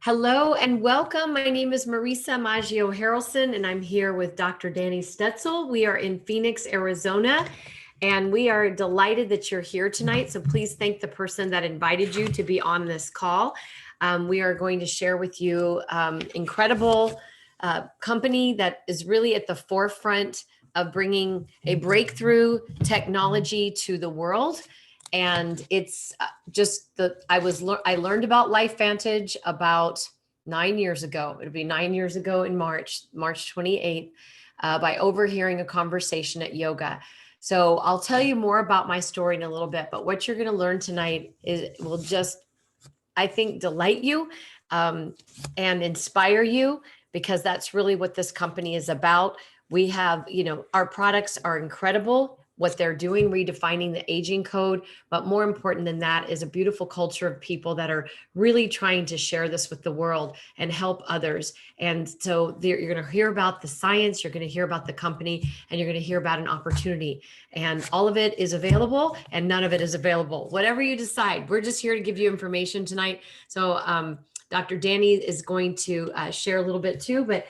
Hello and welcome. My name is Marisa Maggio Harelson, and I'm here with Dr. Dani Stetzel. We are in Phoenix, Arizona, and we are delighted that you're here tonight. So please thank the person that invited you to be on this call. We are going to share with you incredible company that is really at the forefront of bringing a breakthrough technology to the world. And it's just I learned about LifeVantage about 9 years ago. It'll be 9 years ago in March 28th, by overhearing a conversation at yoga. So I'll tell you more about my story in a little bit, but what you're going to learn tonight will just, I think, delight you and inspire you, because that's really what this company is about. We have, our products are incredible. What they're doing, redefining the aging code. But more important than that is a beautiful culture of people that are really trying to share this with the world and help others. And so you're going to hear about the science, you're going to hear about the company, and you're going to hear about an opportunity. And all of it is available and none of it is available. Whatever you decide, we're just here to give you information tonight. So Dr. Dani is going to share a little bit too, but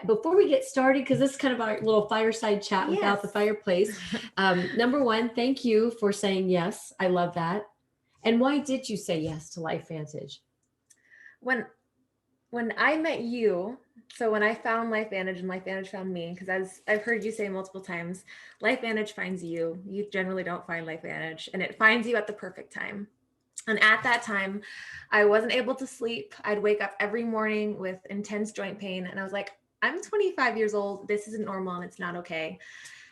before we get started, because this is kind of our little fireside chat without the fireplace. Number one, thank you for saying yes. I love that. And why did you say yes to LifeVantage? When I met you, so when I found LifeVantage and LifeVantage found me, because as I've heard you say multiple times, LifeVantage finds you. You generally don't find LifeVantage, and it finds you at the perfect time. And at that time, I wasn't able to sleep. I'd wake up every morning with intense joint pain, and I was like, I'm 25 years old. This isn't normal and it's not okay.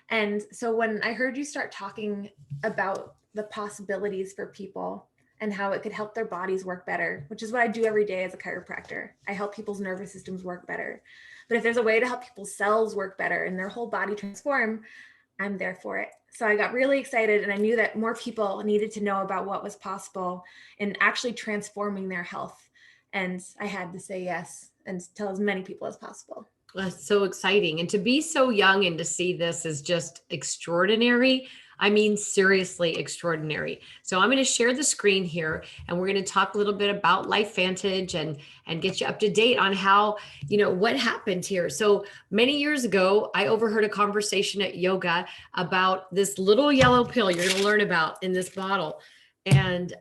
And so when I heard you start talking about the possibilities for people and how it could help their bodies work better, which is what I do every day as a chiropractor. I help people's nervous systems work better. But if there's a way to help people's cells work better and their whole body transform, I'm there for it. So I got really excited, and I knew that more people needed to know about what was possible in actually transforming their health. And I had to say yes and tell as many people as possible. That's so exciting. And to be so young and to see this is just extraordinary. I mean, seriously extraordinary. So I'm going to share the screen here, and we're going to talk a little bit about LifeVantage and get you up to date on how, what happened here. So many years ago, I overheard a conversation at yoga about this little yellow pill you're going to learn about in this bottle, and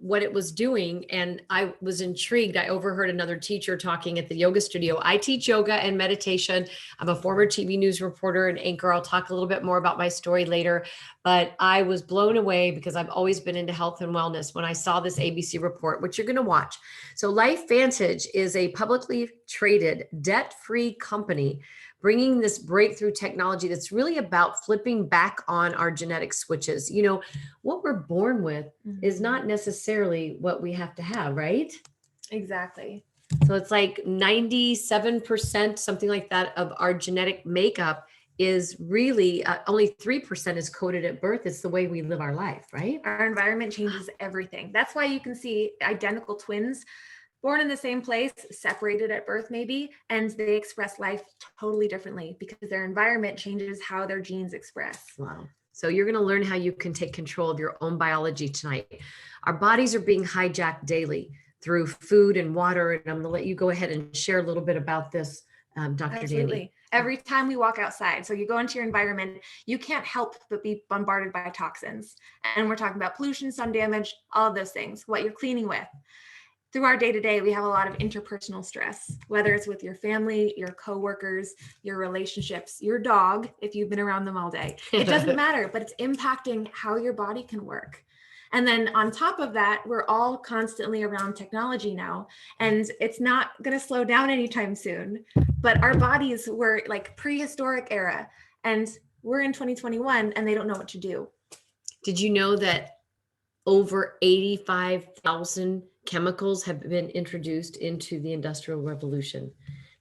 what it was doing. And I was intrigued. I overheard another teacher talking at the yoga studio. I teach yoga and meditation. I'm a former TV news reporter and anchor. I'll talk a little bit more about my story later, but I was blown away because I've always been into health and wellness when I saw this ABC report, which you're going to watch. So LifeVantage is a publicly traded, debt-free company bringing this breakthrough technology that's really about flipping back on our genetic switches. What we're born with is not necessarily what we have to have, right? Exactly. So it's like 97%, something like that, of our genetic makeup is really only 3% is coded at birth. It's the way we live our life, right? Our environment changes everything. That's why you can see identical twins born in the same place, separated at birth maybe, and they express life totally differently because their environment changes how their genes express. Wow. So you're going to learn how you can take control of your own biology tonight. Our bodies are being hijacked daily through food and water, and I'm going to let you go ahead and share a little bit about this, Dr. Absolutely. Dani. Every time we walk outside, so you go into your environment, you can't help but be bombarded by toxins. And we're talking about pollution, sun damage, all of those things, what you're cleaning with. Through our day-to-day, we have a lot of interpersonal stress, whether it's with your family, your coworkers, your relationships, your dog, if you've been around them all day. It doesn't matter, but it's impacting how your body can work. And then on top of that, we're all constantly around technology now, and it's not going to slow down anytime soon. But our bodies were like prehistoric era, and we're in 2021, and they don't know what to do. Did you know that over 85,000 chemicals have been introduced into the Industrial Revolution?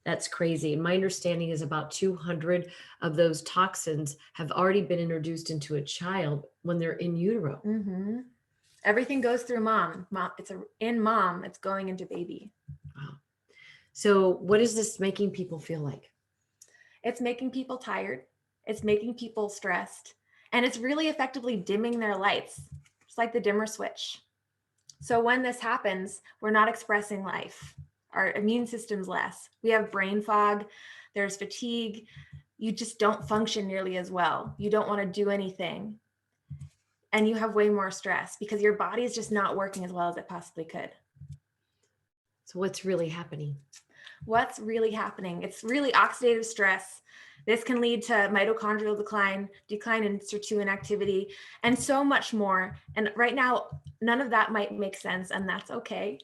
That's crazy. And my understanding is about 200 of those toxins have already been introduced into a child when they're in utero. Mm-hmm. Everything goes through mom. It's going into baby. Wow. So what is this making people feel like? It's making people tired. It's making people stressed. And it's really effectively dimming their lights. It's like the dimmer switch. So when this happens, we're not expressing life. our immune system's less. We have brain fog, there's fatigue. You just don't function nearly as well. You don't want to do anything. And you have way more stress because your body is just not working as well as it possibly could. So what's really happening? What's really happening? It's really oxidative stress. This can lead to mitochondrial decline in sirtuin activity, and so much more. And right now, none of that might make sense, and that's okay,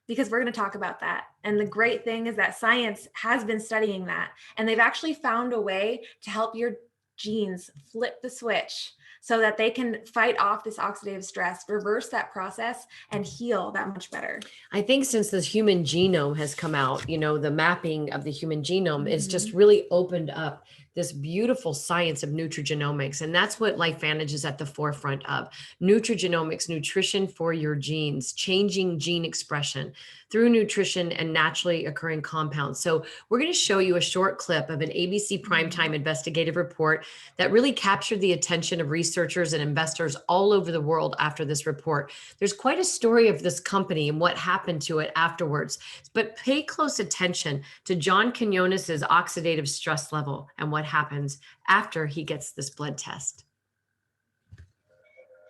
because we're going to talk about that. And the great thing is that science has been studying that, and they've actually found a way to help your genes flip the switch so that they can fight off this oxidative stress, reverse that process, and heal that much better. I think since the human genome has come out, you know, the mapping of the human genome is just Mm-hmm. really opened up this beautiful science of nutrigenomics. And that's what LifeVantage is at the forefront of. Nutrigenomics, nutrition for your genes, changing gene expression through nutrition and naturally occurring compounds. So we're going to show you a short clip of an ABC Primetime investigative report that really captured the attention of researchers and investors all over the world after this report. There's quite a story of this company and what happened to it afterwards, but pay close attention to John Quinones's oxidative stress level and what happens after he gets this blood test.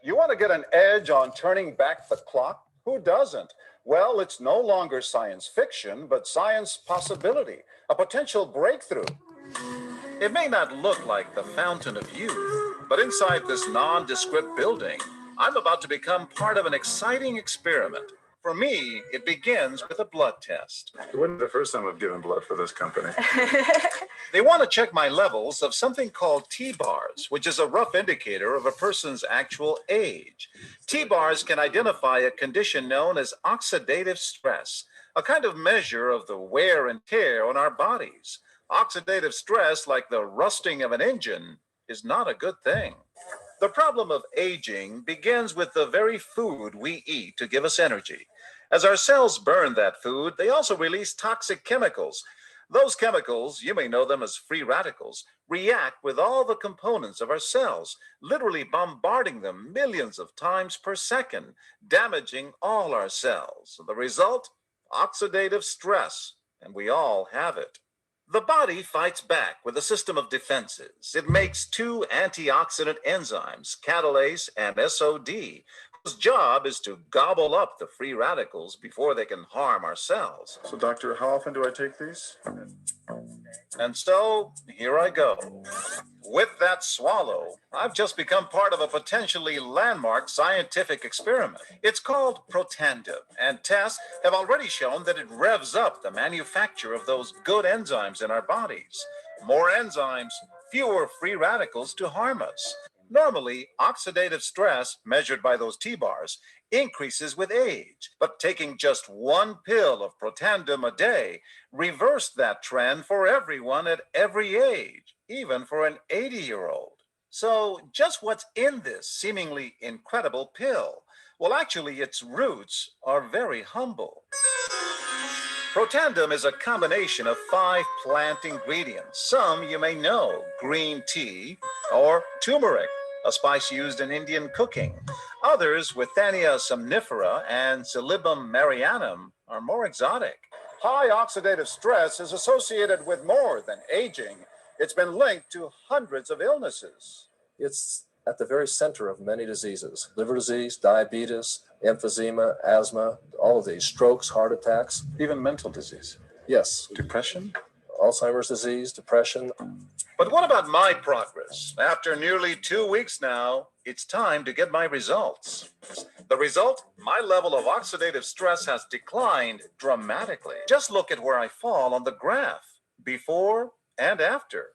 You want to get an edge on turning back the clock? Who doesn't? Well, it's no longer science fiction, but science possibility, a potential breakthrough. It may not look like the fountain of youth, but inside this nondescript building, I'm about to become part of an exciting experiment. For me, it begins with a blood test. It wasn't the first time I've given blood for this company. They want to check my levels of something called T-bars, which is a rough indicator of a person's actual age. T-bars can identify a condition known as oxidative stress, a kind of measure of the wear and tear on our bodies. Oxidative stress, like the rusting of an engine, is not a good thing. The problem of aging begins with the very food we eat to give us energy. As our cells burn that food, they also release toxic chemicals. Those chemicals, you may know them as free radicals, react with all the components of our cells, literally bombarding them millions of times per second, damaging all our cells. The result? Oxidative stress, and we all have it. The body fights back with a system of defenses. It makes two antioxidant enzymes, catalase and SOD, whose job is to gobble up the free radicals before they can harm our cells. So, doctor, how often do I take these? And so, here I go. With that swallow, I've just become part of a potentially landmark scientific experiment. It's called Protandim, and tests have already shown that it revs up the manufacture of those good enzymes in our bodies. More enzymes, fewer free radicals to harm us. Normally, oxidative stress, measured by those T-bars, increases with age, but taking just one pill of Protandim a day reversed that trend for everyone at every age, even for an 80-year-old. So just what's in this seemingly incredible pill? Well, actually, its roots are very humble. Protandim is a combination of 5 plant ingredients. Some you may know: green tea or turmeric, a spice used in Indian cooking. Others, Withania somnifera and Silybum marianum, are more exotic. High oxidative stress is associated with more than aging. It's been linked to hundreds of illnesses. It's at the very center of many diseases: liver disease, diabetes, emphysema, asthma, all of these, strokes, heart attacks. Even mental disease. Yes, Depression? Alzheimer's disease, depression. But what about my progress? After nearly 2 weeks now, it's time to get my results. The result? My level of oxidative stress has declined dramatically. Just look at where I fall on the graph, before and after.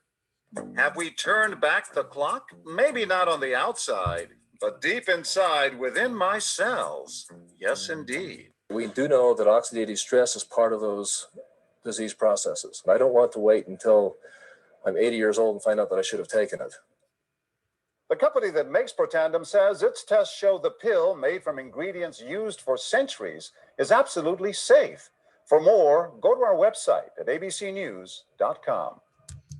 Have we turned back the clock? Maybe not on the outside, but deep inside within my cells. Yes, indeed. We do know that oxidative stress is part of those disease processes. I don't want to wait until I'm 80 years old and find out that I should have taken it. The company that makes Protandim says its tests show the pill, made from ingredients used for centuries, is absolutely safe. For more, go to our website at abcnews.com.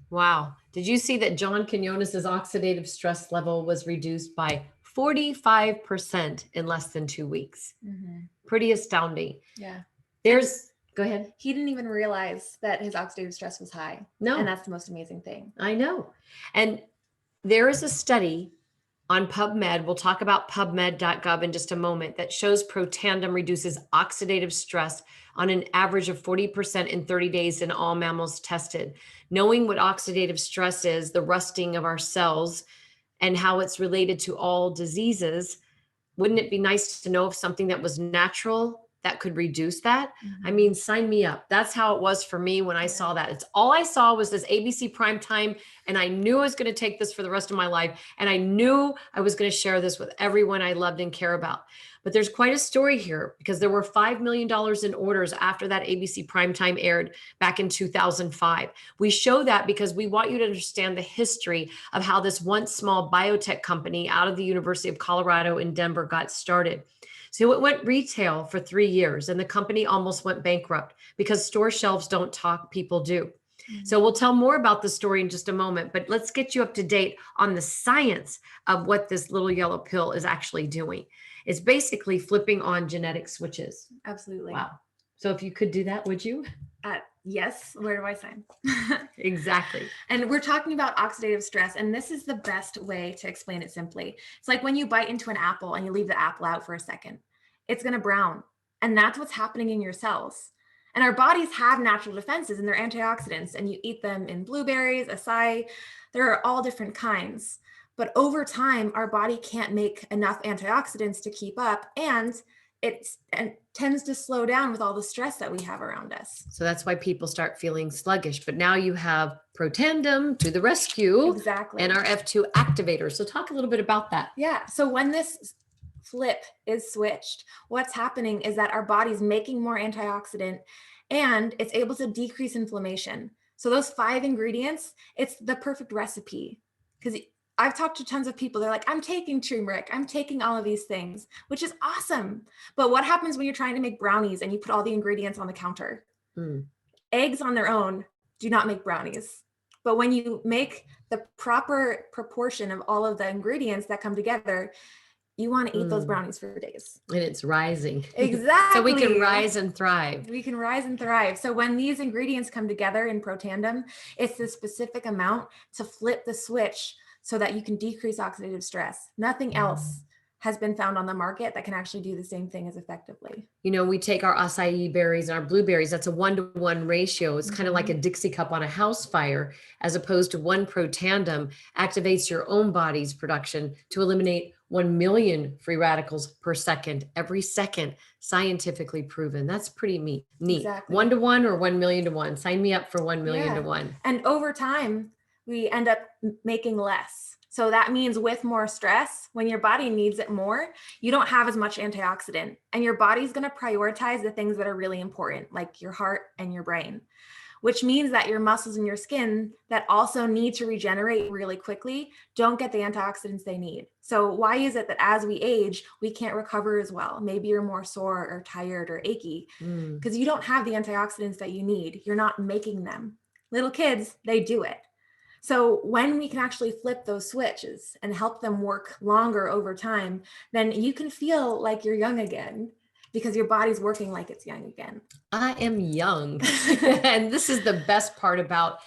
Wow. Did you see that John Quinones's oxidative stress level was reduced by 45% in less than 2 weeks? Mm-hmm. Pretty astounding. Yeah. There's Go ahead. He didn't even realize that his oxidative stress was high. No. And that's the most amazing thing. I know. And there is a study on PubMed. We'll talk about PubMed.gov in just a moment that shows Protandim reduces oxidative stress on an average of 40% in 30 days in all mammals tested. Knowing what oxidative stress is, the rusting of our cells, and how it's related to all diseases, wouldn't it be nice to know of something that was natural that could reduce that? I mean, sign me up. That's how it was for me when I saw that. It's all I saw was this ABC prime time, and I knew I was going to take this for the rest of my life, and I knew I was going to share this with everyone I loved and care about. But there's quite a story here, because there were $5 million in orders after that ABC primetime aired back in 2005. We show that because we want you to understand the history of how this once small biotech company out of the University of Colorado in Denver got started. So it went retail for 3 years, and the company almost went bankrupt because store shelves don't talk, people do. So we'll tell more about the story in just a moment, but let's get you up to date on the science of what this little yellow pill is actually doing. It's basically flipping on genetic switches. Absolutely. Wow. So if you could do that, would you? Yes. Where do I sign? Exactly. And we're talking about oxidative stress, and this is the best way to explain it simply. It's like when you bite into an apple and you leave the apple out for a second, it's going to brown. And that's what's happening in your cells. And our bodies have natural defenses, and they're antioxidants, and you eat them in blueberries, acai. There are all different kinds. But over time, our body can't make enough antioxidants to keep up, and it tends to slow down with all the stress that we have around us. So that's why people start feeling sluggish. But now you have Protandim to the rescue. Exactly. Nrf2 Activator. So talk a little bit about that. Yeah. So when this flip is switched, what's happening is that our body's making more antioxidant, and it's able to decrease inflammation. So those 5 ingredients, it's the perfect recipe. Because I've talked to tons of people. They're like, I'm taking turmeric, I'm taking all of these things, which is awesome. But what happens when you're trying to make brownies and you put all the ingredients on the counter? Eggs on their own do not make brownies. But when you make the proper proportion of all of the ingredients that come together, you want to eat those brownies for days. And it's rising. Exactly. So we can rise and thrive. We can rise and thrive. So when these ingredients come together in Protandim, it's the specific amount to flip the switch so that you can decrease oxidative stress. Nothing else has been found on the market that can actually do the same thing as effectively. You know, we take our acai berries and our blueberries. That's a 1-to-1 ratio. It's kind of like a Dixie cup on a house fire, as opposed to one Protandim activates your own body's production to eliminate 1 million free radicals per second, every second, scientifically proven. That's pretty neat. Exactly. 1-to-1 or 1 million to 1. Sign me up for 1 million to 1. And over time, we end up making less. So that means with more stress, when your body needs it more, you don't have as much antioxidant, and your body's going to prioritize the things that are really important, like your heart and your brain, which means that your muscles and your skin that also need to regenerate really quickly don't get the antioxidants they need. So why is it that as we age, we can't recover as well? Maybe you're more sore or tired or achy because you don't have the antioxidants that you need. You're not making them. Little kids, they do it. So when we can actually flip those switches and help them work longer over time, then you can feel like you're young again, because your body's working like it's young again. I am young. And this is the best part about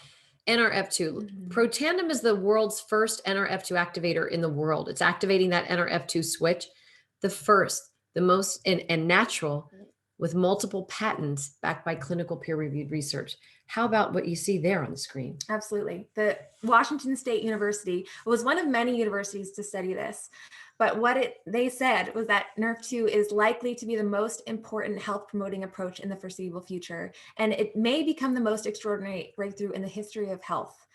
Nrf2. Protandim is the world's first Nrf2 activator in the world. It's activating that Nrf2 switch, the first, the most, and natural, with multiple patents backed by clinical peer-reviewed research. How about what you see there on the screen? Absolutely. The Washington State University was one of many universities to study this. But what they said was that Nrf2 is likely to be the most important health promoting approach in the foreseeable future, and it may become the most extraordinary breakthrough in the history of health.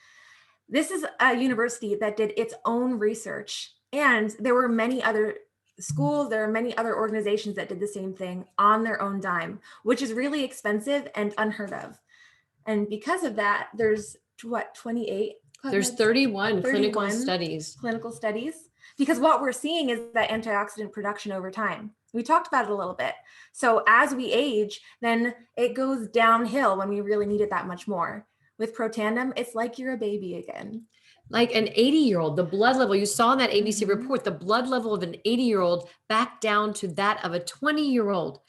This is a university that did its own research, and there were many other schools, there are many other organizations that did the same thing on their own dime, which is really expensive and unheard of. And because of that, there's 28? There's 31 clinical studies. Because what we're seeing is that antioxidant production over time. We talked about it a little bit. So as we age, then it goes downhill when we really need it that much more. With Protandim, it's like you're a baby again. Like an 80-year-old, the blood level, you saw in that ABC report, the blood level of an 80-year-old back down to that of a 20-year-old.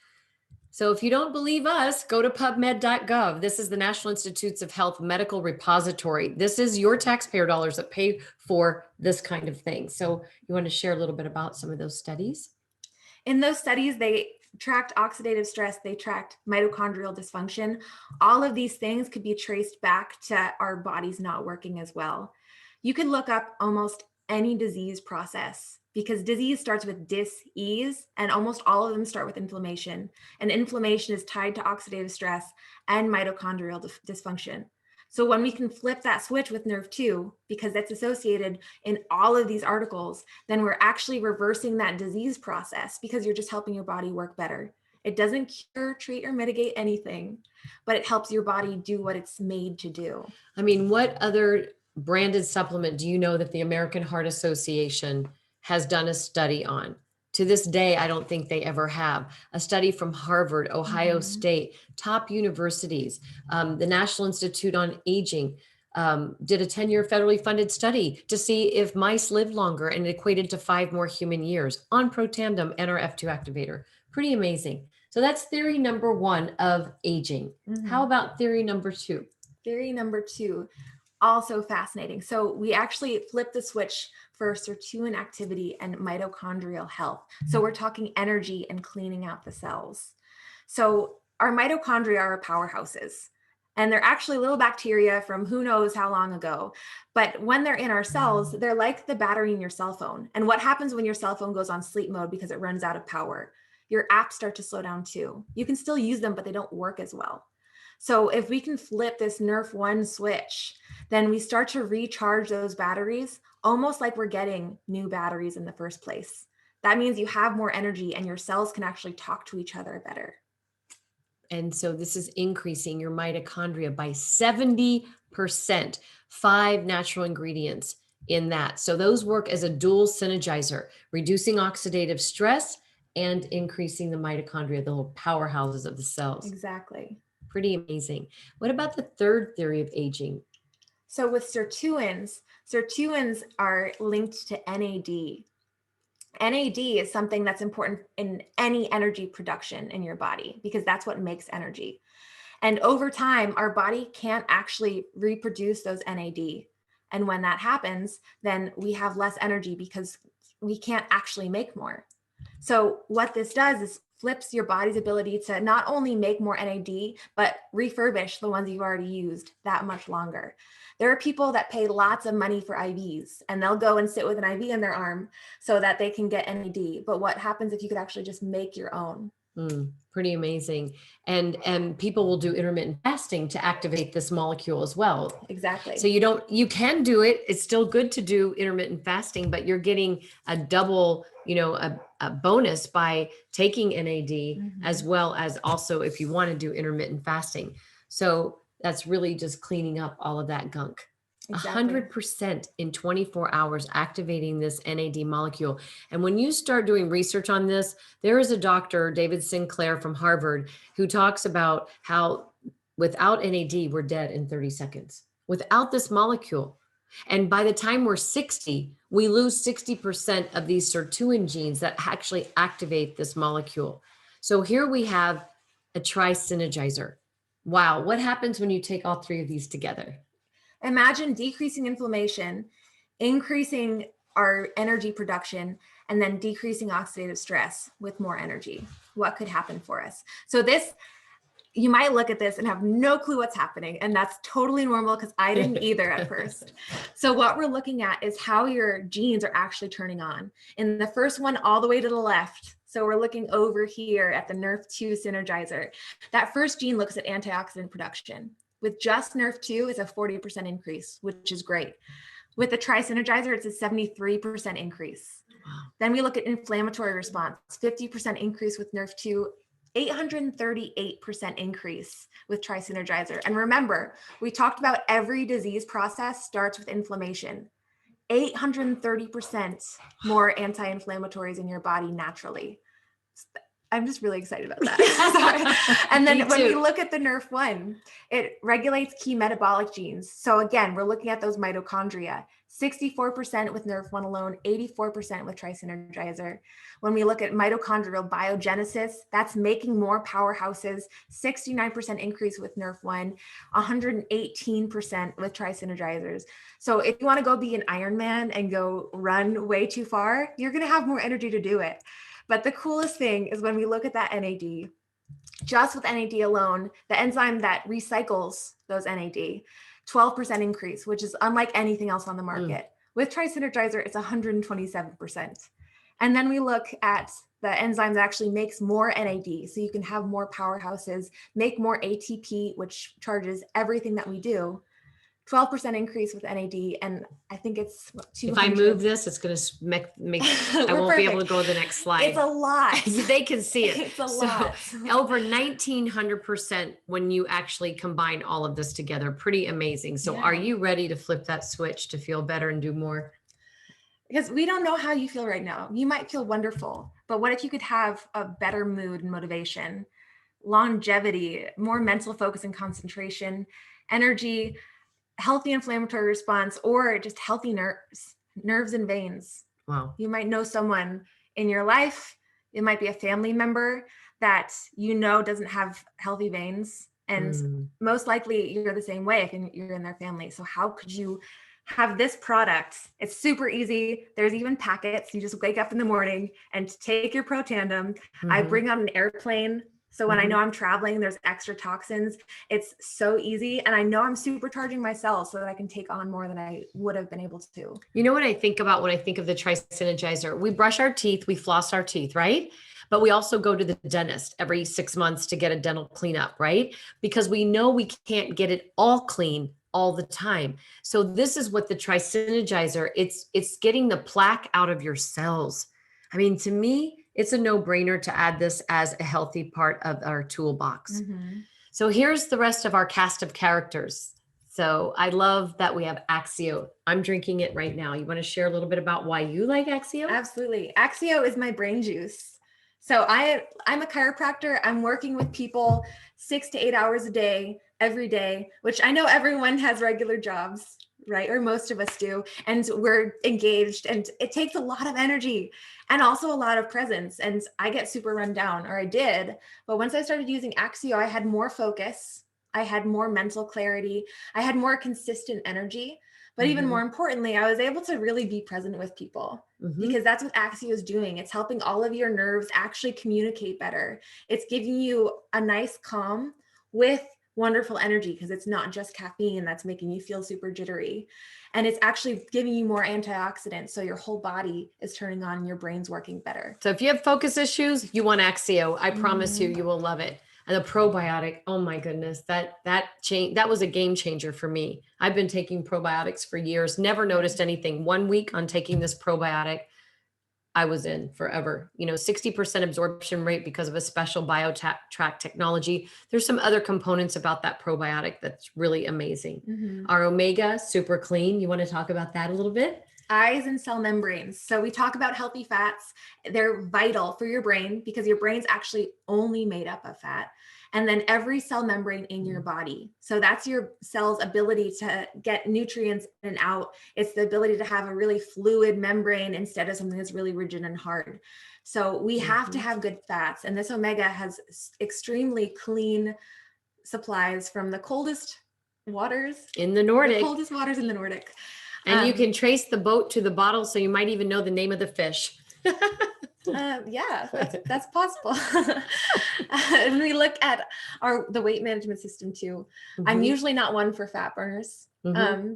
So if you don't believe us, go to pubmed.gov. This is the National Institutes of Health Medical Repository. This is your taxpayer dollars that pay for this kind of thing. So you want to share a little bit about some of those studies? In those studies, they tracked oxidative stress, they tracked mitochondrial dysfunction. All of these things could be traced back to our bodies not working as well. You can look up almost any disease process because disease starts with dis-ease, and almost all of them start with inflammation. And inflammation is tied to oxidative stress and mitochondrial dysfunction. So when we can flip that switch with Nrf2, because that's associated in all of these articles, then we're actually reversing that disease process because you're just helping your body work better. It doesn't cure, treat, or mitigate anything, but it helps your body do what it's made to do. I mean, what other branded supplement do you know that the American Heart Association has done a study on? To this day, I don't think they ever have. A study from Harvard, Ohio State, top universities, the National Institute on Aging did a 10-year federally funded study to see if mice lived longer, and it equated to 5 more human years on Protandim, Nrf2 Activator. Pretty amazing. So that's theory number 1 of aging. How about theory number 2? Theory number 2, also fascinating. So we actually flipped the switch for sirtuin activity and mitochondrial health. So we're talking energy and cleaning out the cells. So our mitochondria are powerhouses, and they're actually little bacteria from who knows how long ago. But when they're in our cells, they're like the battery in your cell phone. And what happens when your cell phone goes on sleep mode because it runs out of power? Your apps start to slow down too. You can still use them, but they don't work as well. So if we can flip this Nrf1 switch, then we start to recharge those batteries, almost like we're getting new batteries in the first place. That means you have more energy and your cells can actually talk to each other better. And so this is increasing your mitochondria by 70%, 5 natural ingredients in that. So those work as a dual synergizer, reducing oxidative stress and increasing the mitochondria, the little powerhouses of the cells. Exactly. Pretty amazing. What about the third theory of aging? So with sirtuins are linked to NAD. NAD is something that's important in any energy production in your body because that's what makes energy. And over time, our body can't actually reproduce those NAD. And when that happens, then we have less energy because we can't actually make more. So what this does is flips your body's ability to not only make more NAD, but refurbish the ones you've already used that much longer. There are people that pay lots of money for IVs, and they'll go and sit with an IV in their arm so that they can get NAD. But what happens if you could actually just make your own? Pretty amazing. And people will do intermittent fasting to activate this molecule as well. Exactly. So you can do it. It's still good to do intermittent fasting, but you're getting a double, a bonus by taking NAD as well as also if you want to do intermittent fasting. So that's really just cleaning up all of that gunk. Exactly. 100% in 24 hours activating this NAD molecule. And when you start doing research on this, there is a doctor, David Sinclair from Harvard, who talks about how without NAD, we're dead in 30 seconds. Without this molecule. And by the time we're 60, we lose 60% of these sirtuin genes that actually activate this molecule. So here we have a tri-synergizer. Wow, what happens when you take all 3 of these together? Imagine decreasing inflammation, increasing our energy production, and then decreasing oxidative stress with more energy. What could happen for us? So this, you might look at this and have no clue what's happening. And that's totally normal because I didn't either at first. So what we're looking at is how your genes are actually turning on. In the first one, all the way to the left. So we're looking over here at the Nrf2 Synergizer. That first gene looks at antioxidant production. With just Nrf2, it's a 40% increase, which is great. With the Tri-Synergizer, it's a 73% increase. Wow. Then we look at inflammatory response, 50% increase with Nrf2, 838% increase with Tri-Synergizer. And remember, we talked about every disease process starts with inflammation. 830% more anti-inflammatories in your body naturally. I'm just really excited about that. Sorry. And then Me when we too. look at the Nrf2, it regulates key metabolic genes. So again, we're looking at those mitochondria. 64% with Nrf2 alone, 84% with Synergizer. When we look at mitochondrial biogenesis, that's making more powerhouses, 69% increase with Nrf2, 118% with Synergizers. So if you want to go be an Ironman and go run way too far, you're going to have more energy to do it. But the coolest thing is when we look at that NAD, just with NAD alone, the enzyme that recycles those NAD, 12% increase, which is unlike anything else on the market. With Synergizer, it's 127%. And then we look at the enzyme that actually makes more NAD, so you can have more powerhouses, make more ATP, which charges everything that we do. 12% increase with NAD, and I think it's 200. If I move this, it's going to make I won't be able to go to the next slide. It's a lot. They can see it. It's a lot. Over 1900% when you actually combine all of this together. Pretty amazing. So Yeah. Are you ready to flip that switch to feel better and do more? Because we don't know how you feel right now. You might feel wonderful, but what if you could have a better mood and motivation, longevity, more mental focus and concentration, energy, healthy inflammatory response, or just healthy nerves and veins. Wow. You might know someone in your life. It might be a family member that you know doesn't have healthy veins. And most likely you're the same way if you're in their family. So how could you have this product? It's super easy. There's even packets. You just wake up in the morning and take your Protandim. I bring on an airplane. So when I know I'm traveling, there's extra toxins. It's so easy. And I know I'm supercharging my cells so that I can take on more than I would have been able to. You know what I think about when I think of the Synergizer? We brush our teeth, we floss our teeth, right? But we also go to the dentist every 6 months to get a dental cleanup, right? Because we know we can't get it all clean all the time. So this is what the Synergizer, it's getting the plaque out of your cells. I mean, to me, it's a no-brainer to add this as a healthy part of our toolbox. So here's the rest of our cast of characters. So I love that we have Axio. I'm drinking it right now. You want to share a little bit about why you like Axio? Absolutely. Axio is my brain juice. So I'm a chiropractor. I'm working with people 6 to 8 hours a day, every day, which I know everyone has regular jobs, right? Or most of us do. And we're engaged, and it takes a lot of energy and also a lot of presence. And I get super run down, or I did. But once I started using Axio, I had more focus. I had more mental clarity. I had more consistent energy. But even more importantly, I was able to really be present with people because that's what Axio is doing. It's helping all of your nerves actually communicate better. It's giving you a nice calm with wonderful energy, because it's not just caffeine that's making you feel super jittery. And it's actually giving you more antioxidants. So your whole body is turning on and your brain's working better. So if you have focus issues, you want Axio. I promise you will love it. And the probiotic, oh my goodness, that was a game changer for me. I've been taking probiotics for years, never noticed anything. 1 week on taking this probiotic, I was in forever. 60% absorption rate because of a special biotrack technology. There's some other components about that probiotic that's really amazing. Our omega, super clean. You want to talk about that a little bit? Eyes and cell membranes. So we talk about healthy fats. They're vital for your brain because your brain's actually only made up of fat. And then every cell membrane in your body. So that's your cell's ability to get nutrients in and out. It's the ability to have a really fluid membrane instead of something that's really rigid and hard. So we have to have good fats. And this omega has extremely clean supplies from the coldest waters in the Nordic. The coldest waters in the Nordic. And you can trace the boat to the bottle, so you might even know the name of the fish. Yeah, that's possible. And we look at the weight management system too. I'm usually not one for fat burners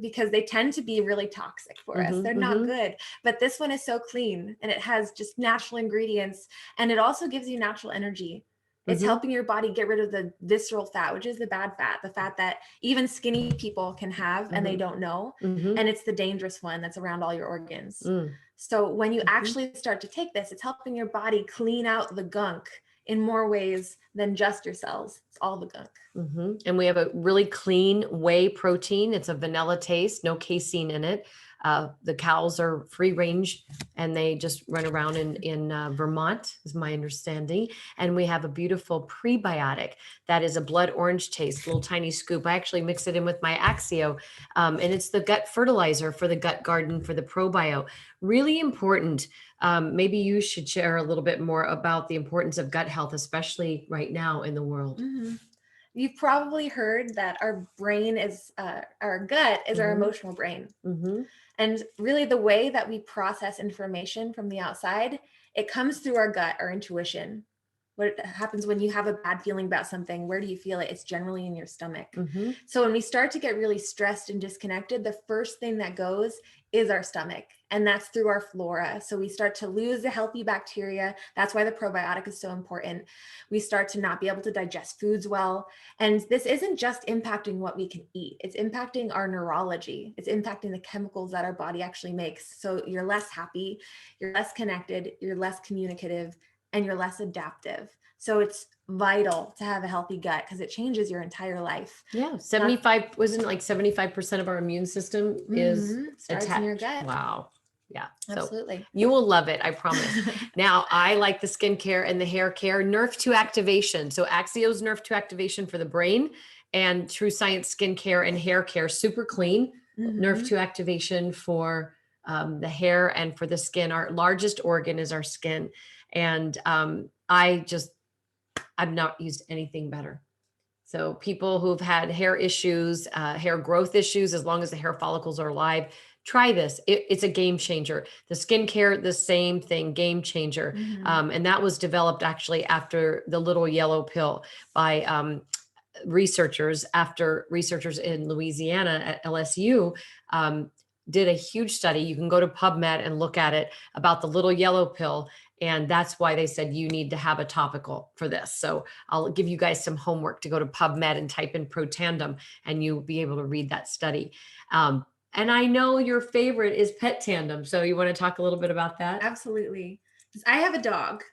because they tend to be really toxic for us. They're not good. But this one is so clean, and it has just natural ingredients, and it also gives you natural energy. It's helping your body get rid of the visceral fat, which is the bad fat, the fat that even skinny people can have and they don't know. And it's the dangerous one that's around all your organs. So when you actually start to take this, it's helping your body clean out the gunk in more ways than just your cells. It's all the gunk. And we have a really clean whey protein. It's a vanilla taste, no casein in it. The cows are free range and they just run around in Vermont, is my understanding. And we have a beautiful prebiotic that is a blood orange taste, little tiny scoop. I actually mix it in with my Axio, and it's the gut fertilizer for the gut garden for the probio. Really important. Maybe you should share a little bit more about the importance of gut health, especially right now in the world. You've probably heard that our brain is, our gut is our Mhm. emotional brain. Mm-hmm. And really the way that we process information from the outside, it comes through our gut, our intuition. What happens when you have a bad feeling about something? Where do you feel it? It's generally in your stomach. Mm-hmm. So when we start to get really stressed and disconnected, the first thing that goes is our stomach, and that's through our flora. So we start to lose the healthy bacteria. That's why the probiotic is so important. We start to not be able to digest foods well. And this isn't just impacting what we can eat. It's impacting our neurology. It's impacting the chemicals that our body actually makes. So you're less happy, you're less connected, you're less communicative, and you're less adaptive. So it's vital to have a healthy gut because it changes your entire life. Yeah, 75, wasn't it like 75% of our immune system is Starts attached? in your gut. Wow. Yeah. So Absolutely. you will love it, I promise. Now, I like the skincare and the hair care, Nrf2 activation. So Axio's Nrf2 activation for the brain and True Science skincare and hair care, super clean. Nrf2 activation for the hair and for the skin. Our largest organ is our skin. And I've not used anything better. So people who've had hair issues, hair growth issues, as long as the hair follicles are alive, try this. It's a game changer. The skincare, the same thing, game changer. And that was developed actually after the little yellow pill by researchers, after researchers in Louisiana at LSU did a huge study. You can go to PubMed and look at it about the little yellow pill. And that's why they said you need to have a topical for this. So I'll give you guys some homework to go to PubMed and type in Protandim, and you'll be able to read that study. And I know your favorite is Pet Tandem. So you want to talk a little bit about that? Absolutely. I have a dog.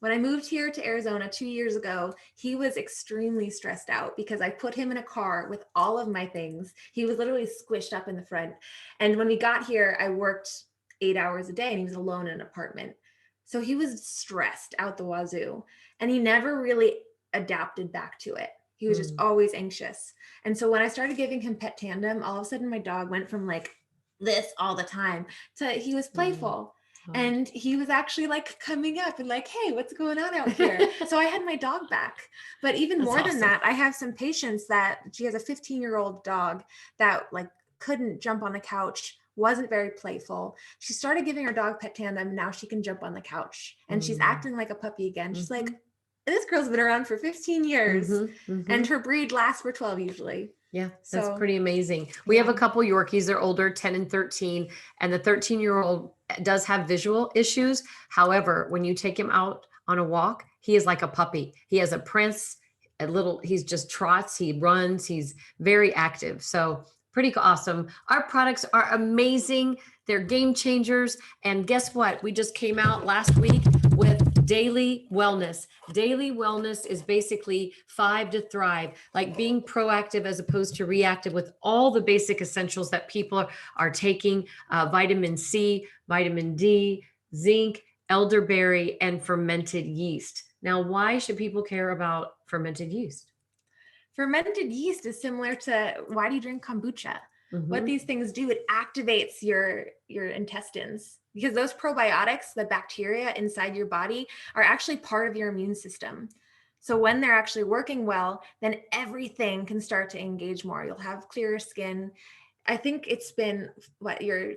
When I moved here to Arizona 2 years ago, he was extremely stressed out because I put him in a car with all of my things. He was literally squished up in the front. And when we got here, I worked 8 hours a day and he was alone in an apartment. So he was stressed out the wazoo, and he never really adapted back to it. He was just always anxious. And so when I started giving him Pet Tandem, all of a sudden my dog went from like this all the time to he was playful. And he was actually like coming up and like, hey, what's going on out here? So I had my dog back. But even more than that, I have some patients that she has a 15-year-old dog that like couldn't jump on the couch, wasn't very playful. She started giving her dog Pet Tandem. Now she can jump on the couch and she's acting like a puppy again. She's like, this girl's been around for 15 years and her breed lasts for 12 usually. Yeah, that's pretty amazing. We have a couple Yorkies. They're older, 10 and 13, and the 13-year-old does have visual issues. However, when you take him out on a walk, he is like a puppy. He has a prince, he's just trots, he runs, he's very active. So pretty awesome. Our products are amazing. They're game changers. And guess what? We just came out last week with Daily Wellness. Daily Wellness is basically 5 to Thrive, like being proactive as opposed to reactive with all the basic essentials that people are taking, vitamin C, vitamin D, zinc, elderberry, and fermented yeast. Now, why should people care about fermented yeast? Fermented yeast is similar to why do you drink kombucha? What these things do, it activates your intestines because those probiotics, the bacteria inside your body, are actually part of your immune system. So when they're actually working well, then everything can start to engage more. You'll have clearer skin. I think it's been your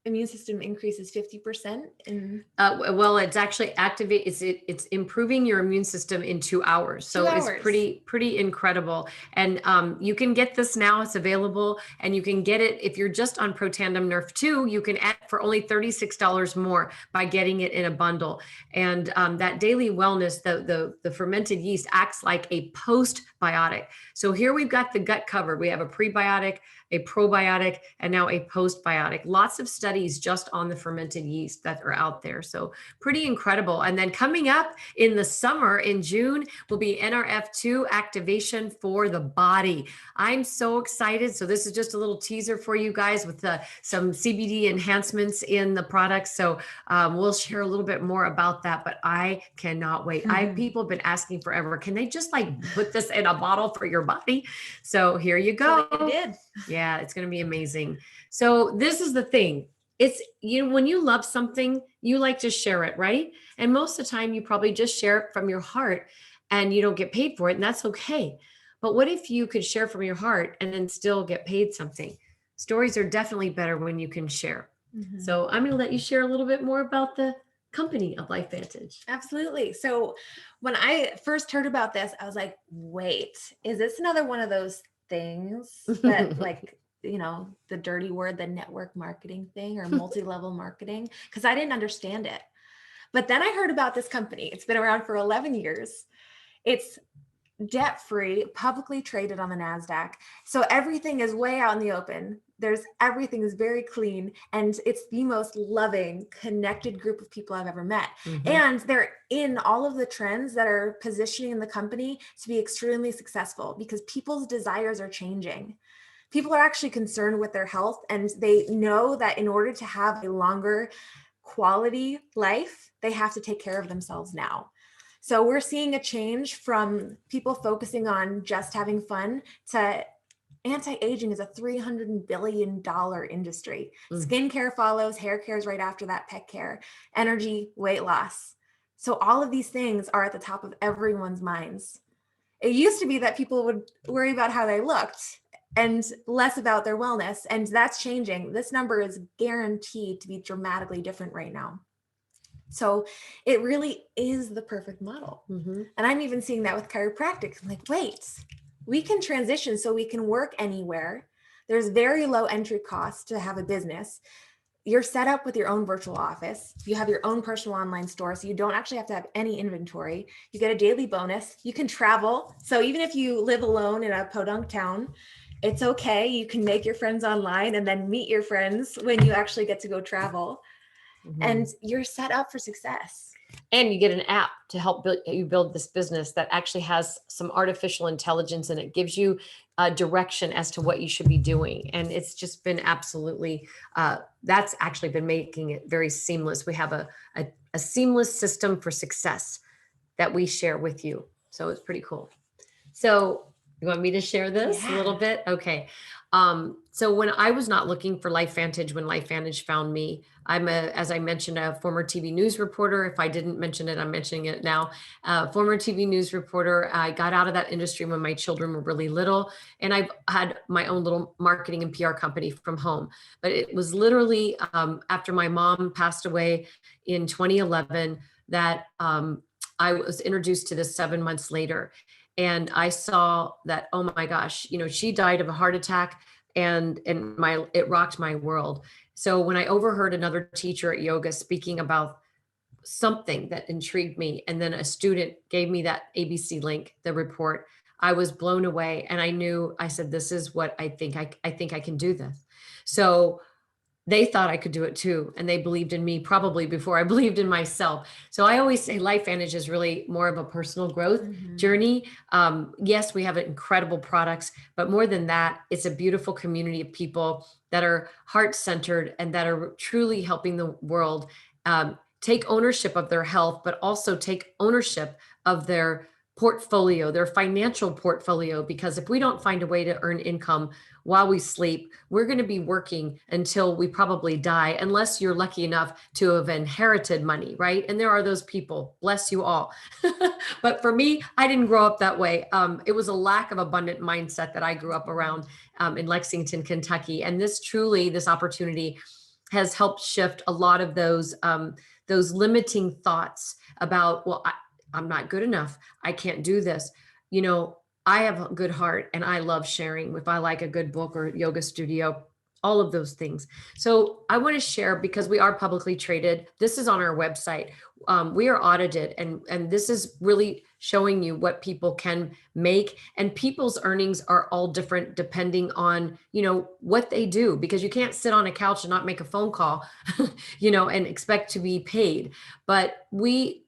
immune system increases 50% in well, it's actually it's improving your immune system in 2 hours. So it's pretty incredible. And you can get this now. It's available, and you can get it if you're just on Protandim Nrf2. You can add for only $36 more by getting it in a bundle. And that Daily Wellness, the fermented yeast acts like a postbiotic. So here we've got the gut covered. We have a prebiotic, a probiotic, and now a postbiotic. Lots of studies studies just on the fermented yeast that are out there. So pretty incredible. And then coming up in the summer in June will be Nrf2 activation for the body. I'm so excited. So this is just a little teaser for you guys with some CBD enhancements in the products. So we'll share a little bit more about that, but I cannot wait. People have been asking forever, can they just like put this in a bottle for your body? So here you go. So they did. Yeah, it's going to be amazing. So this is the thing. It's, when you love something, you like to share it, right? And most of the time you probably just share it from your heart and you don't get paid for it, and that's okay. But what if you could share from your heart and then still get paid something? Stories are definitely better when you can share. So I'm going to let you share a little bit more about the company of LifeVantage. Absolutely. So when I first heard about this, I was like, wait, is this another one of those things that like, the dirty word, the network marketing thing or multi-level marketing? Because I didn't understand it. But then I heard about this company. It's been around for 11 years. It's debt-free, publicly traded on the NASDAQ. So everything is way out in the open. Everything is very clean, and it's the most loving, connected group of people I've ever met. And they're in all of the trends that are positioning the company to be extremely successful because people's desires are changing. People are actually concerned with their health, and they know that in order to have a longer quality life, they have to take care of themselves now. So we're seeing a change from people focusing on just having fun to anti-aging is a $300 billion industry. Skincare follows, hair care is right after that, pet care, energy, weight loss. So all of these things are at the top of everyone's minds. It used to be that people would worry about how they looked and less about their wellness, and that's changing. This number is guaranteed to be dramatically different right now. So it really is the perfect model. And I'm even seeing that with chiropractic. I'm like, wait, we can transition so we can work anywhere. There's very low entry costs to have a business. You're set up with your own virtual office. You have your own personal online store, so you don't actually have to have any inventory. You get a daily bonus. You can travel. So even if you live alone in a podunk town, it's okay. You can make your friends online and then meet your friends when you actually get to go travel. And you're set up for success. And you get an app to help build this business that actually has some artificial intelligence, and it gives you direction as to what you should be doing. And it's just been absolutely, that's actually been making it very seamless. We have a seamless system for success that we share with you. So it's pretty cool. So you want me to share this a little bit? Okay. So when I was not looking for LifeVantage, when LifeVantage found me, I'm as I mentioned, a former TV news reporter. If I didn't mention it, I'm mentioning it now. Former TV news reporter. I got out of that industry when my children were really little, and I've had my own little marketing and PR company from home. But it was literally after my mom passed away in 2011 that I was introduced to this 7 months later. And I saw that, oh my gosh, she died of a heart attack, and it rocked my world. So when I overheard another teacher at yoga speaking about something that intrigued me, and then a student gave me that ABC link, the report, I was blown away. And I said, this is what I think I can do this. So they thought I could do it too. And they believed in me probably before I believed in myself. So I always say LifeVantage is really more of a personal growth journey. Yes, we have incredible products, but more than that, it's a beautiful community of people that are heart-centered and that are truly helping the world take ownership of their health, but also take ownership of their portfolio, their financial portfolio, because if we don't find a way to earn income while we sleep, we're going to be working until we probably die, unless you're lucky enough to have inherited money, right? And there are those people, bless you all. But for me, I didn't grow up that way. It was a lack of abundant mindset that I grew up around in Lexington, Kentucky. And this opportunity has helped shift a lot of those limiting thoughts about, well, I'm not good enough. I can't do this. I have a good heart and I love sharing. If I like a good book or yoga studio, all of those things. So I want to share, because we are publicly traded, this is on our website. We are audited, and this is really showing you what people can make, and people's earnings are all different depending on, what they do, because you can't sit on a couch and not make a phone call, and expect to be paid. But we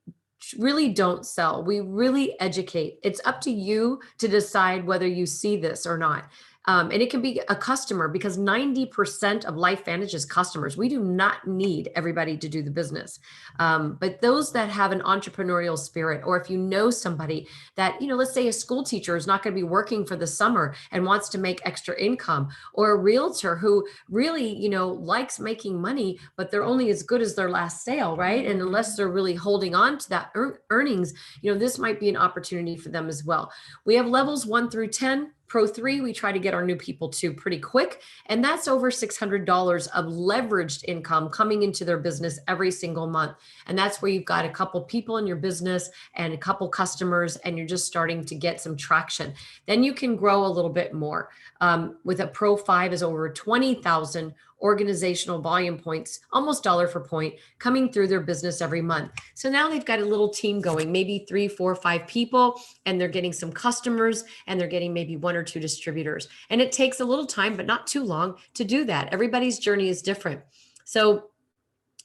really don't sell. We really educate. It's up to you to decide whether you see this or not. And it can be a customer, because 90% of LifeVantage is customers. We do not need everybody to do the business. But those that have an entrepreneurial spirit, or if you know somebody that, let's say a school teacher is not going to be working for the summer and wants to make extra income, or a realtor who really, likes making money, but they're only as good as their last sale, right? And unless they're really holding on to that earnings, this might be an opportunity for them as well. We have levels 1 through 10. Pro 3, we try to get our new people to pretty quick. And that's over $600 of leveraged income coming into their business every single month. And that's where you've got a couple people in your business and a couple customers, and you're just starting to get some traction. Then you can grow a little bit more. With a Pro 5 is over 20,000 organizational volume points, almost dollar for point, coming through their business every month. So now they've got a little team going, maybe 3, 4, 5 people, and they're getting some customers, and they're getting maybe 1 or 2 distributors. And it takes a little time, but not too long to do that. Everybody's journey is different. So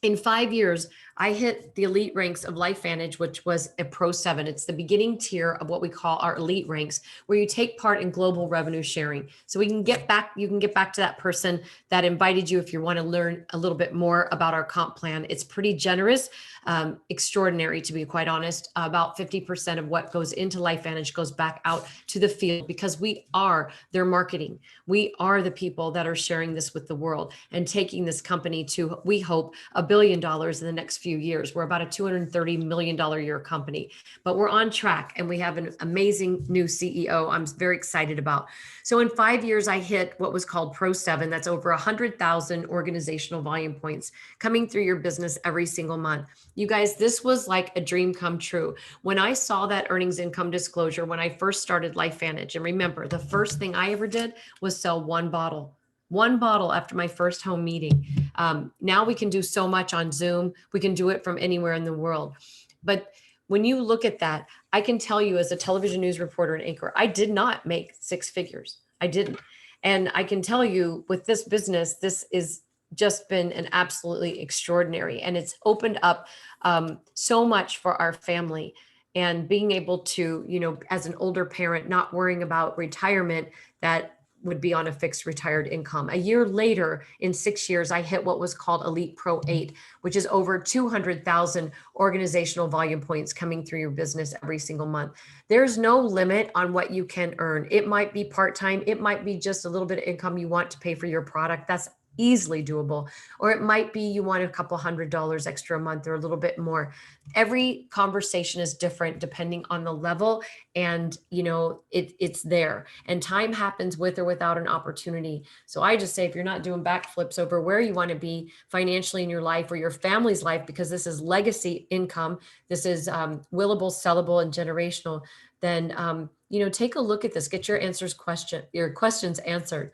in 5 years, I hit the elite ranks of LifeVantage, which was a Pro 7. It's the beginning tier of what we call our elite ranks, where you take part in global revenue sharing. So you can get back to that person that invited you if you want to learn a little bit more about our comp plan. It's pretty generous, extraordinary, to be quite honest. About 50% of what goes into LifeVantage goes back out to the field, because we are their marketing. We are the people that are sharing this with the world and taking this company to, we hope, $1 billion in the next few years. We're about a $230 million a year company, but we're on track, and we have an amazing new CEO I'm very excited about. So in 5 years, I hit what was called Pro 7. That's over 100,000 organizational volume points coming through your business every single month. You guys, this was like a dream come true. When I saw that earnings income disclosure, when I first started LifeVantage, and remember, the first thing I ever did was sell one bottle after my first home meeting. Now we can do so much on Zoom. We can do it from anywhere in the world. But when you look at that, I can tell you, as a television news reporter and anchor, I did not make 6 figures. I didn't. And I can tell you, with this business, this is just been an absolutely extraordinary, and it's opened up so much for our family. And being able to, as an older parent, not worrying about retirement, that would be on a fixed retired income. A year later, in 6 years, I hit what was called Elite Pro 8, which is over 200,000 organizational volume points coming through your business every single month. There's no limit on what you can earn. It might be part-time. It might be just a little bit of income you want to pay for your product. That's easily doable. Or it might be you want a couple $100 extra a month, or a little bit more. Every conversation is different depending on the level, and it's there, and time happens with or without an opportunity. So I just say, if you're not doing backflips over where you want to be financially in your life or your family's life, because this is legacy income, this is willable, sellable, and generational, then take a look at this. Get your questions answered.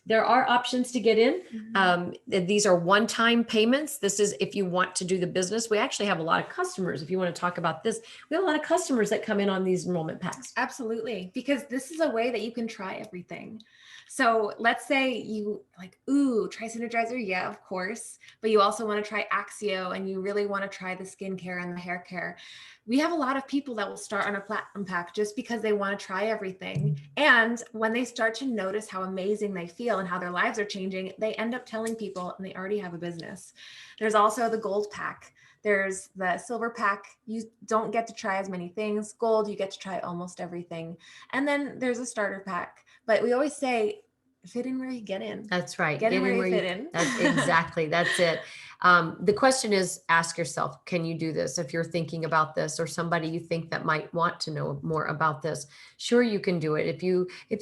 There are options to get in. These are one-time payments. This is if you want to do the business. We actually have a lot of customers. If you want to talk about this, we have a lot of customers that come in on these enrollment packs. Absolutely. Because this is a way that you can try everything. So let's say you try Synergizer. Yeah, of course. But you also want to try Axio, and you really want to try the skincare and the hair care. We have a lot of people that will start on a platinum pack just because they want to try everything. And when they start to notice how amazing they feel and how their lives are changing, they end up telling people, and they already have a business. There's also the gold pack. There's the silver pack. You don't get to try as many things. Gold, you get to try almost everything. And then there's a starter pack. But we always say, fit in where you get in. That's right. Get in where you fit in. That's exactly. That's it. The question is, ask yourself, can you do this? If you're thinking about this, or somebody you think that might want to know more about this, sure, you can do it. If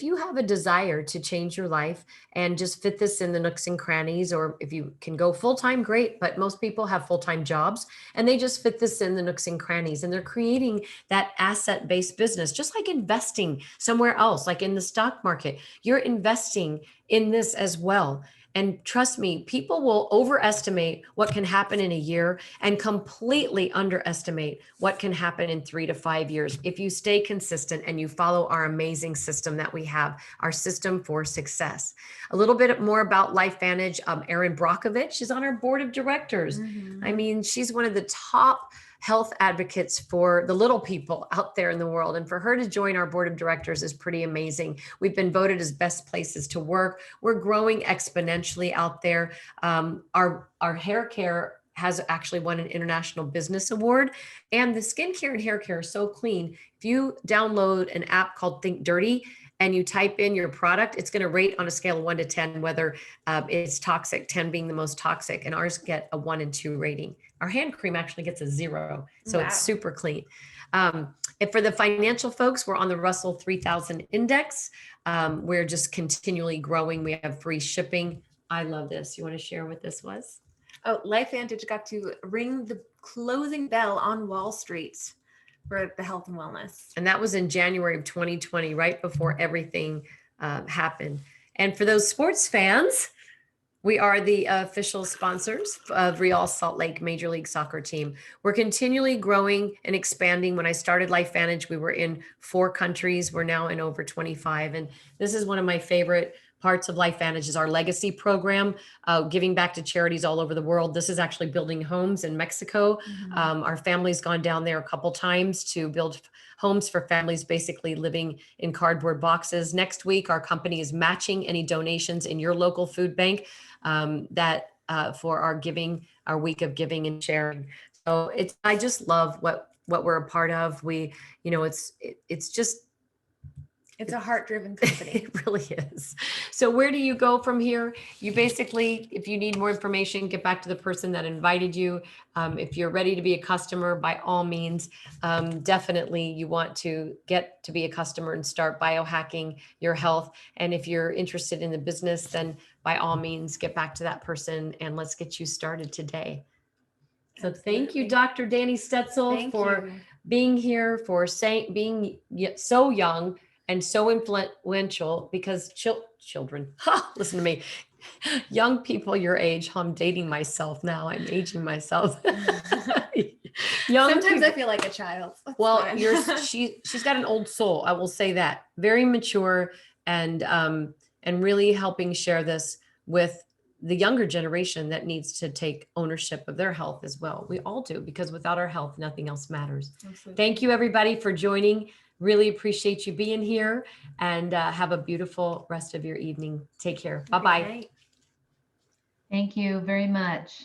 you have a desire to change your life and just fit this in the nooks and crannies, or if you can go full-time, great. But most people have full-time jobs and they just fit this in the nooks and crannies, and they're creating that asset-based business, just like investing somewhere else, like in the stock market. You're investing in this as well. And trust me, people will overestimate what can happen in a year and completely underestimate what can happen in 3 to 5 years if you stay consistent and you follow our amazing system that we have, our system for success. A little bit more about LifeVantage. Erin Brockovich is on our board of directors. I mean, she's one of the top health advocates for the little people out there in the world. And for her to join our board of directors is pretty amazing. We've been voted as best places to work. We're growing exponentially out there. Our hair care has actually won an international business award, and the skincare and hair care is so clean. If you download an app called Think Dirty and you type in your product, it's going to rate on a scale of 1 to 10 whether it's toxic, 10 being the most toxic, and ours get a 1 and 2 rating. Our hand cream actually gets a 0, so Wow. it's super clean. And for the financial folks, we're on the Russell 3000 index. We're just continually growing. We have free shipping. I love this. You want to share what this was? Oh, LifeVantage got to ring the closing bell on Wall Street for the health and wellness. And that was in January of 2020, right before everything happened. And for those sports fans, we are the official sponsors of Real Salt Lake Major League Soccer team. We're continually growing and expanding. When I started LifeVantage, we were in 4 countries. We're now in over 25. And this is one of my favorite parts of LifeVantage is our legacy program, giving back to charities all over the world. This is actually building homes in Mexico. Our family's gone down there a couple times to build homes for families basically living in cardboard boxes. Next week, our company is matching any donations in your local food bank for our week of giving and sharing. So I just love what we're a part of. It's a heart-driven company. It really is. So where do you go from here? You basically, if you need more information, get back to the person that invited you. If you're ready to be a customer, by all means, definitely you want to get to be a customer and start biohacking your health. And if you're interested in the business, then by all means, get back to that person and let's get you started today. So thank you, Dr. Dani Stetzel, for being here, for being so young and so influential, because children, listen to me, young people your age, I'm dating myself now, I'm aging myself. Sometimes I feel like a child. That's well, fine. she's got an old soul, I will say that. Very mature and really helping share this with the younger generation that needs to take ownership of their health as well. We all do, because without our health, nothing else matters. Absolutely. Thank you, everybody, for joining. Really appreciate you being here, and have a beautiful rest of your evening. Take care. Bye-bye. Thank you very much.